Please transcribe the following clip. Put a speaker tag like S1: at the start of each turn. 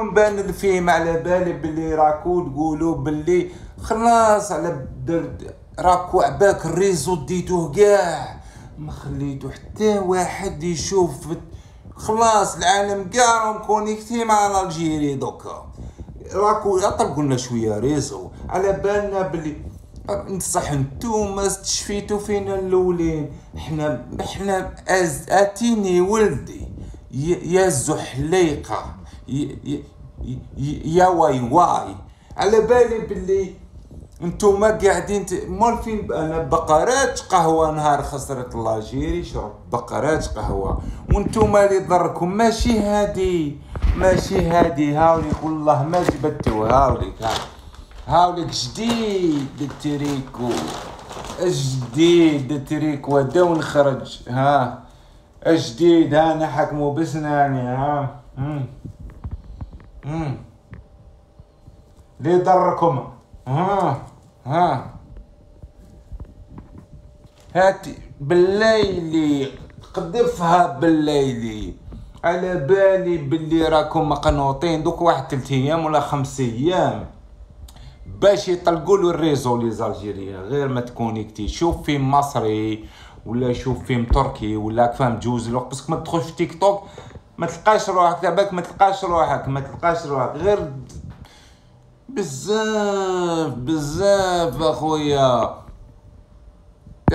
S1: نبان الفيلم على بالي بلي راكو تقولوا بلي خلاص على راكو عباك الريزو ديتوه كاع ما خليتو حتى واحد يشوف. خلاص العالم كاع راهم كونيكتي مع الجيري دوكا. راكو طلقوا لنا شويه ريزو على بالنا بلي نصح نتوما استشفيتو فينا الاولين. حنا اتيني ولدي يا زحليقه يا واي على بالي بلي انتوما قاعدين مالفين. انا بقرات قهوه نهار خسرت لاجيري شرب بقرات قهوه وانتوما اللي ضركم ماشي هادي هاولي والله ما جبدتو هاوليك جديد التريكو هدا ونخرج جديد نحكمو بسناني لي ضركم هاتي بالليلي قذفها بالليلي على بالي باللي راكم مقنوطين دوك واحد 3 ايام ولا 5 ايام باش يطلقوا الريزو لي زالجيريا. غير ما تكونيكتي شوف فيلم مصري ولا شوف فيلم تركي ولا فهم جوز الوقت باسكو ما تدخلش في تيك توك ما تلقاش روحك تابعك ما تلقاش روحك غير بزاف اخويا.